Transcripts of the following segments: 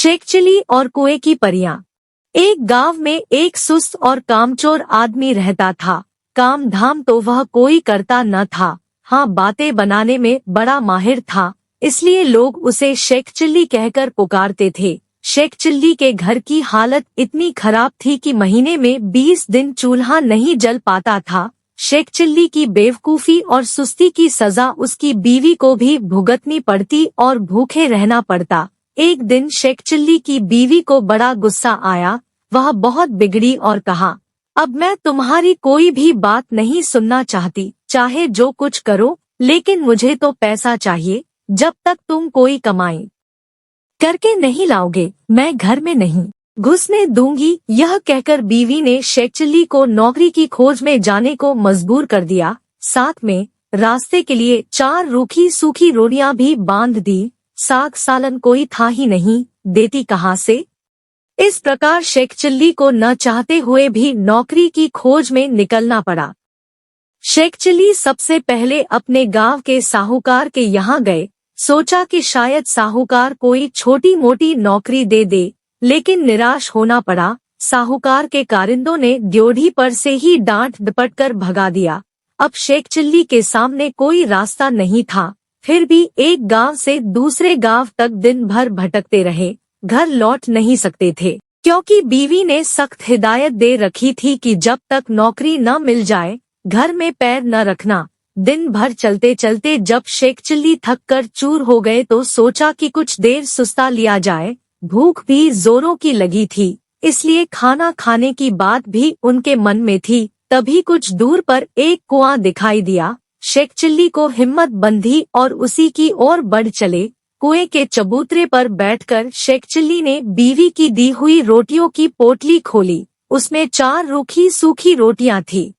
शेखचिल्ली और कुएं की परियां। एक गांव में एक सुस्त और कामचोर आदमी रहता था। काम धाम तो वह कोई करता न था, हाँ बातें बनाने में बड़ा माहिर था, इसलिए लोग उसे शेखचिल्ली कहकर पुकारते थे। शेखचिल्ली के घर की हालत इतनी खराब थी कि महीने में 20 दिन चूल्हा नहीं जल पाता था। शेखचिल्ली की बेवकूफी और सुस्ती की सजा उसकी बीवी को भी भुगतनी पड़ती और भूखे रहना पड़ता। एक दिन शेखचिल्ली की बीवी को बड़ा गुस्सा आया। वह बहुत बिगड़ी और कहा, अब मैं तुम्हारी कोई भी बात नहीं सुनना चाहती, चाहे जो कुछ करो, लेकिन मुझे तो पैसा चाहिए। जब तक तुम कोई कमाई करके नहीं लाओगे, मैं घर में नहीं घुसने दूंगी। यह कहकर बीवी ने शेखचिल्ली को नौकरी की खोज में जाने को मजबूर कर दिया। साथ में रास्ते के लिए 4 रूखी सूखी रोटियां भी बांध दी। साग सालन कोई था ही नहीं, देती कहाँ से। इस प्रकार शेखचिल्ली को न चाहते हुए भी नौकरी की खोज में निकलना पड़ा। शेखचिल्ली सबसे पहले अपने गांव के साहूकार के यहाँ गए। सोचा कि शायद साहूकार कोई छोटी मोटी नौकरी दे दे, लेकिन निराश होना पड़ा। साहूकार के कारिंदों ने ड्योढ़ी पर से ही डांट डपट कर भगा दिया। अब शेखचिल्ली के सामने कोई रास्ता नहीं था, फिर भी एक गांव से दूसरे गांव तक दिन भर भटकते रहे। घर लौट नहीं सकते थे, क्योंकि बीवी ने सख्त हिदायत दे रखी थी कि जब तक नौकरी न मिल जाए घर में पैर न रखना। दिन भर चलते चलते जब शेखचिल्ली थक कर चूर हो गए तो सोचा कि कुछ देर सुस्ता लिया जाए। भूख भी जोरों की लगी थी, इसलिए खाना खाने की बात भी उनके मन में थी। तभी कुछ दूर पर एक कुआं दिखाई दिया। शेखचिल्ली को हिम्मत बंधी और उसी की ओर बढ़ चले। कुएं के चबूतरे पर बैठकर शेखचिल्ली ने बीवी की दी हुई रोटियों की पोटली खोली। उसमें 4 रूखी सूखी रोटियां थी।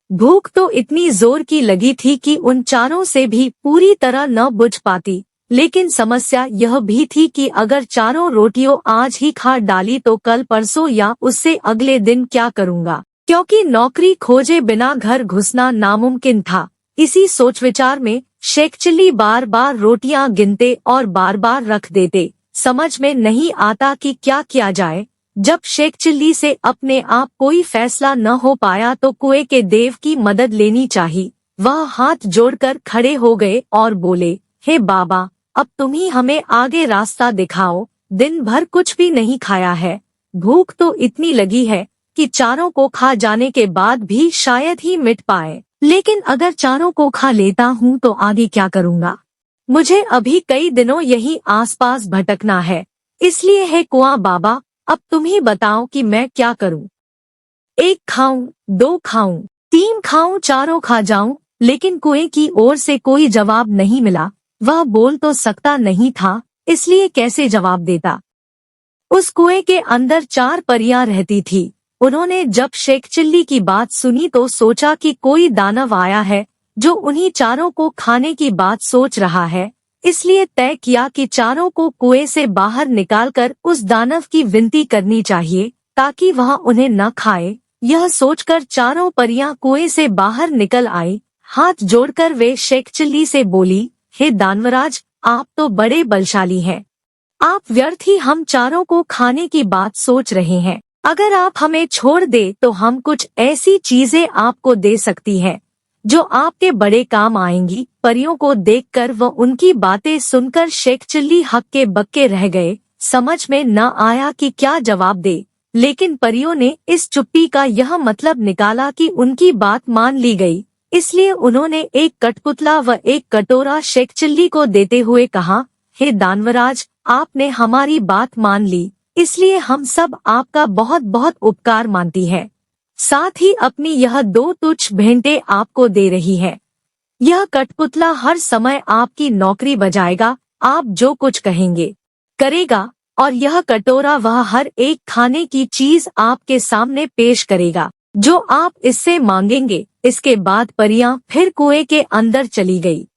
भूख तो इतनी जोर की लगी थी कि उन चारों से भी पूरी तरह न बुझ पाती, लेकिन समस्या यह भी थी कि अगर चारों रोटियों आज ही खा डाली तो कल परसों या उससे अगले दिन क्या करूँगा, क्योंकि नौकरी खोजे बिना घर घुसना नामुमकिन था। इसी सोच विचार में शेखचिल्ली बार बार रोटियां गिनते और बार बार रख देते। समझ में नहीं आता कि क्या किया जाए। जब शेखचिल्ली से अपने आप कोई फैसला न हो पाया तो कुएं के देव की मदद लेनी चाहिए। वह हाथ जोड़कर खड़े हो गए और बोले, हे बाबा, अब तुम ही हमें आगे रास्ता दिखाओ। दिन भर कुछ भी नहीं खाया है, भूख तो इतनी लगी है कि चारों को खा जाने के बाद भी शायद ही मिट पाए, लेकिन अगर चारों को खा लेता हूँ तो आगे क्या करूँगा। मुझे अभी कई दिनों यहीं आसपास भटकना है, इसलिए है कुआं बाबा, अब तुम ही बताओ कि मैं क्या करूं। 1 खाऊं, 2 खाऊं, 3 खाऊं, चारों खा जाऊं, लेकिन कुएं की ओर से कोई जवाब नहीं मिला। वह बोल तो सकता नहीं था, इसलिए कैसे जवाब देता। उस कुएं के अंदर 4 परियां रहती थी। उन्होंने जब शेखचिल्ली की बात सुनी तो सोचा कि कोई दानव आया है जो उन्हीं चारों को खाने की बात सोच रहा है, इसलिए तय किया कि चारों को कुएं से बाहर निकालकर उस दानव की विनती करनी चाहिए ताकि वह उन्हें न खाए। यह सोचकर चारों परियां कुएं से बाहर निकल आई। हाथ जोड़कर वे शेखचिल्ली से बोली, हे दानवराज, आप तो बड़े बलशाली हैं। आप व्यर्थ ही हम चारों को खाने की बात सोच रहे हैं। अगर आप हमें छोड़ दे तो हम कुछ ऐसी चीजें आपको दे सकती हैं जो आपके बड़े काम आएंगी। परियों को देखकर व उनकी बातें सुनकर शेखचिल्ली हक्के बक्के रह गए। समझ में न आया कि क्या जवाब दे, लेकिन परियों ने इस चुप्पी का यह मतलब निकाला कि उनकी बात मान ली गई। इसलिए उन्होंने एक कठपुतला व एक कटोरा शेखचिल्ली को देते हुए कहा, हे दानवराज, आपने हमारी बात मान ली, इसलिए हम सब आपका बहुत बहुत उपकार मानती है। साथ ही अपनी यह 2 तुच्छ भेंटें आपको दे रही है। यह कठपुतला हर समय आपकी नौकरी बजाएगा, आप जो कुछ कहेंगे करेगा, और यह कटोरा वह हर एक खाने की चीज आपके सामने पेश करेगा जो आप इससे मांगेंगे। इसके बाद परियां फिर कुएं के अंदर चली गई।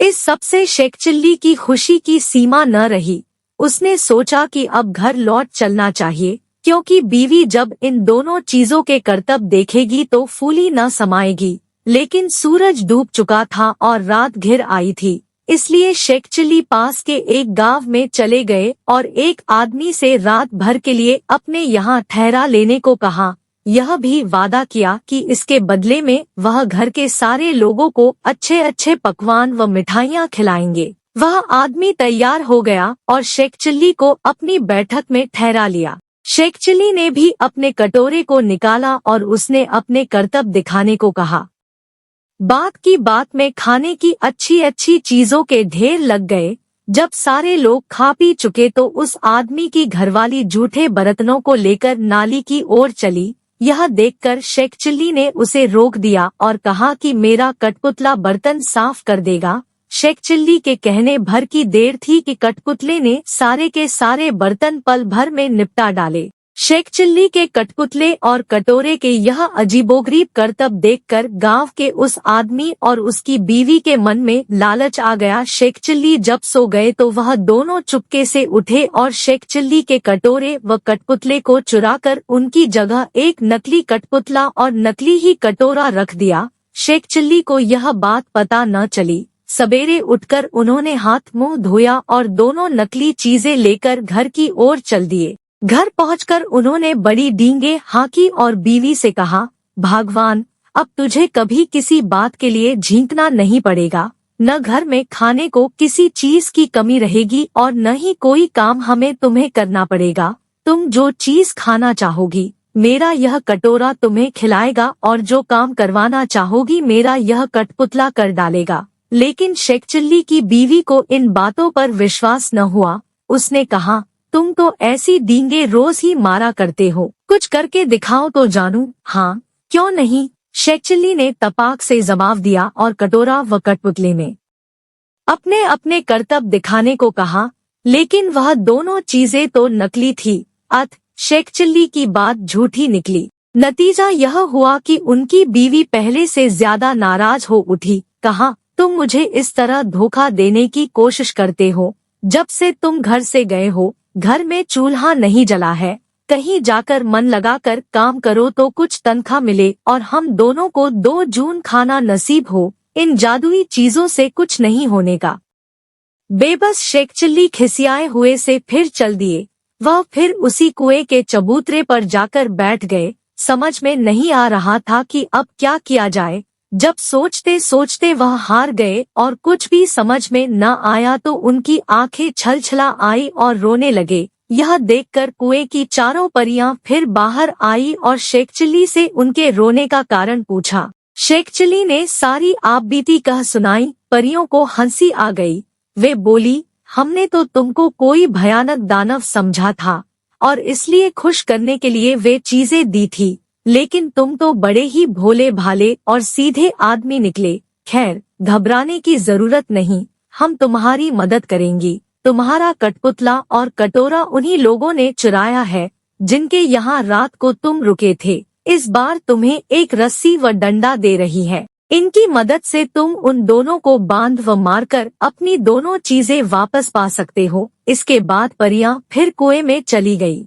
इस सबसे शेखचिल्ली की खुशी की सीमा न रही। उसने सोचा कि अब घर लौट चलना चाहिए, क्योंकि बीवी जब इन दोनों चीजों के करतब देखेगी तो फूली न समाएगी। लेकिन सूरज डूब चुका था और रात घिर आई थी, इसलिए शेख चिल्ली पास के एक गांव में चले गए और एक आदमी से रात भर के लिए अपने यहाँ ठहरा लेने को कहा। यह भी वादा किया कि इसके बदले में वह घर के सारे लोगों को अच्छे अच्छे पकवान व मिठाइयाँ खिलाएंगे। वह आदमी तैयार हो गया और शेख चिल्ली को अपनी बैठक में ठहरा लिया। शेख चिल्ली ने भी अपने कटोरे को निकाला और उसने अपने करतब दिखाने को कहा। बात की बात में खाने की अच्छी अच्छी चीजों के ढेर लग गए। जब सारे लोग खा पी चुके तो उस आदमी की घरवाली जूठे बर्तनों को लेकर नाली की ओर चली। यह देखकर शेख चिल्ली ने उसे रोक दिया और कहा कि मेरा कठपुतला बर्तन साफ कर देगा। शेख चिल्ली के कहने भर की देर थी कि कठपुतले ने सारे के सारे बर्तन पल भर में निपटा डाले। शेख चिल्ली के कठपुतले और कटोरे के यह अजीबोगरीब करतब देखकर गांव के उस आदमी और उसकी बीवी के मन में लालच आ गया। शेख चिल्ली जब सो गए तो वह दोनों चुपके से उठे और शेख चिल्ली के कटोरे व कठपुतले को चुराकर उनकी जगह एक नकली कठपुतला और नकली ही कटोरा रख दिया। शेख चिल्ली को यह बात पता न चली। सवेरे उठकर उन्होंने हाथ मुंह धोया और दोनों नकली चीजें लेकर घर की ओर चल दिए। घर पहुंचकर उन्होंने बड़ी डींगे हाँकी और बीवी से कहा, भगवान, अब तुझे कभी किसी बात के लिए झींकना नहीं पड़ेगा। न घर में खाने को किसी चीज की कमी रहेगी और न ही कोई काम हमें तुम्हें करना पड़ेगा। तुम जो चीज खाना चाहोगी मेरा यह कटोरा तुम्हें खिलाएगा और जो काम करवाना चाहोगी मेरा यह कठपुतला कर डालेगा। लेकिन शेख चिल्ली की बीवी को इन बातों पर विश्वास न हुआ। उसने कहा, तुम तो ऐसी डींगे रोज ही मारा करते हो, कुछ करके दिखाओ तो जानूं। हाँ, क्यों नहीं, शेख चिल्ली ने तपाक से जवाब दिया और कटोरा व कठपुतले में अपने अपने करतब दिखाने को कहा। लेकिन वह दोनों चीजें तो नकली थी। अतः शेख चिल्ली की बात झूठी निकली। नतीजा यह हुआ कि उनकी बीवी पहले से ज्यादा नाराज हो उठी। कहा, तुम मुझे इस तरह धोखा देने की कोशिश करते हो। जब से तुम घर से गए हो घर में चूल्हा नहीं जला है। कहीं जाकर मन लगाकर काम करो तो कुछ तनख्वाह मिले और हम दोनों को 2 जून खाना नसीब हो। इन जादुई चीजों से कुछ नहीं होने का। बेबस शेख चिल्ली खिसियाए हुए से फिर चल दिए। वह फिर उसी कुएं के चबूतरे पर जाकर बैठ गए। समझ में नहीं आ रहा था कि अब क्या किया जाए। जब सोचते सोचते वह हार गए और कुछ भी समझ में न आया तो उनकी आंखें छलछला आई और रोने लगे। यह देखकर कुएं की चारों परियां फिर बाहर आई और शेख चिल्ली से उनके रोने का कारण पूछा। शेख चिल्ली ने सारी आपबीती कह सुनाई। परियों को हंसी आ गई। वे बोली, हमने तो तुमको कोई भयानक दानव समझा था और इसलिए खुश करने के लिए वे चीजें दी थी, लेकिन तुम तो बड़े ही भोले भाले और सीधे आदमी निकले। खैर, घबराने की जरूरत नहीं, हम तुम्हारी मदद करेंगी। तुम्हारा कठपुतला और कटोरा उन्हीं लोगों ने चुराया है जिनके यहाँ रात को तुम रुके थे। इस बार तुम्हें एक रस्सी व डंडा दे रही है। इनकी मदद से तुम उन दोनों को बांध व मारकर अपनी दोनों चीजें वापस पा सकते हो। इसके बाद परियां फिर कुएं में चली गई।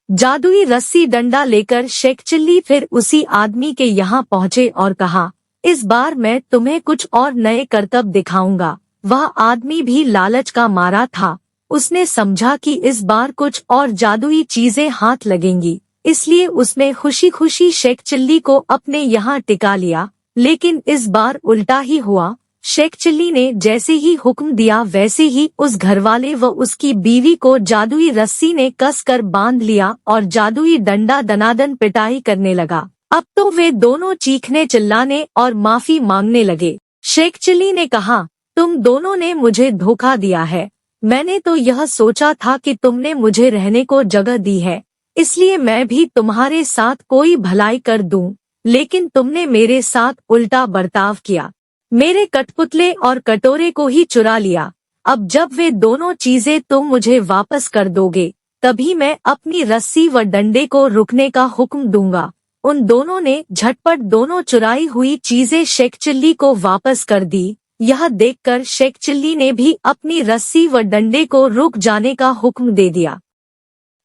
जादुई रस्सी डंडा लेकर शेख चिल्ली फिर उसी आदमी के यहाँ पहुँचे और कहा, इस बार मैं तुम्हें कुछ और नए करतब दिखाऊंगा। वह आदमी भी लालच का मारा था। उसने समझा कि इस बार कुछ और जादुई चीजें हाथ लगेंगी, इसलिए उसने खुशी खुशी शेख चिल्ली को अपने यहाँ टिका लिया। लेकिन इस बार उल्टा ही हुआ। शेख चिल्ली ने जैसे ही हुक्म दिया वैसे ही उस घरवाले व उसकी बीवी को जादुई रस्सी ने कसकर बांध लिया और जादुई डंडा दनादन पिटाई करने लगा। अब तो वे दोनों चीखने चिल्लाने और माफी मांगने लगे। शेख चिल्ली ने कहा, तुम दोनों ने मुझे धोखा दिया है। मैंने तो यह सोचा था कि तुमने मुझे रहने को जगह दी है, इसलिए मैं भी तुम्हारे साथ कोई भलाई कर दूं, लेकिन तुमने मेरे साथ उल्टा बर्ताव किया। मेरे कठपुतले और कटोरे को ही चुरा लिया। अब जब वे दोनों चीजें तुम मुझे वापस कर दोगे तभी मैं अपनी रस्सी व डंडे को रुकने का हुक्म दूंगा। उन दोनों ने झटपट दोनों चुराई हुई चीजें शेख चिल्ली को वापस कर दी। यह देखकर शेख चिल्ली ने भी अपनी रस्सी व डंडे को रुक जाने का हुक्म दे दिया।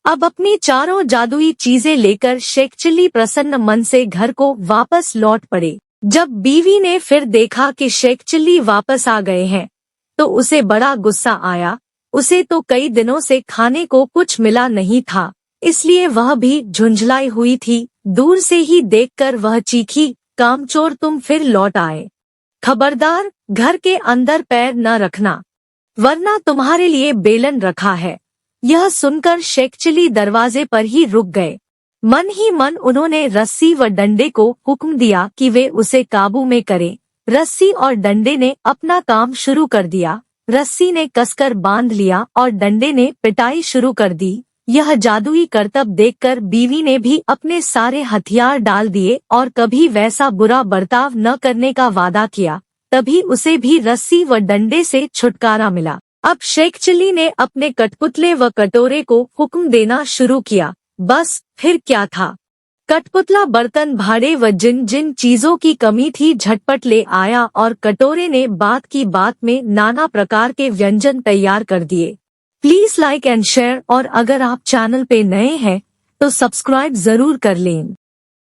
अब अपनी चारों जादुई चीजें लेकर शेख चिल्ली प्रसन्न मन से घर को वापस लौट पड़े। जब बीवी ने फिर देखा कि शेख चिल्ली वापस आ गए हैं तो उसे बड़ा गुस्सा आया। उसे तो कई दिनों से खाने को कुछ मिला नहीं था, इसलिए वह भी झुंझलाई हुई थी। दूर से ही देखकर वह चीखी, कामचोर तुम फिर लौट आए। खबरदार, घर के अंदर पैर न रखना, वरना तुम्हारे लिए बेलन रखा है। यह सुनकर शेखचिली दरवाजे पर ही रुक गए। मन ही मन उन्होंने रस्सी व डंडे को हुक्म दिया कि वे उसे काबू में करें। रस्सी और डंडे ने अपना काम शुरू कर दिया। रस्सी ने कसकर बांध लिया और डंडे ने पिटाई शुरू कर दी। यह जादुई करतब देखकर बीवी ने भी अपने सारे हथियार डाल दिए और कभी वैसा बुरा बर्ताव न करने का वादा किया। तभी उसे भी रस्सी व डंडे से छुटकारा मिला। अब शेखचिली ने अपने कठपुतले व कटोरे को हुक्म देना शुरू किया। बस फिर क्या था, कठपुतला बर्तन भाड़े व जिन जिन चीजों की कमी थी झटपट ले आया और कटोरे ने बात की बात में नाना प्रकार के व्यंजन तैयार कर दिए। प्लीज लाइक एंड शेयर, और अगर आप चैनल पे नए हैं तो सब्सक्राइब जरूर कर लें।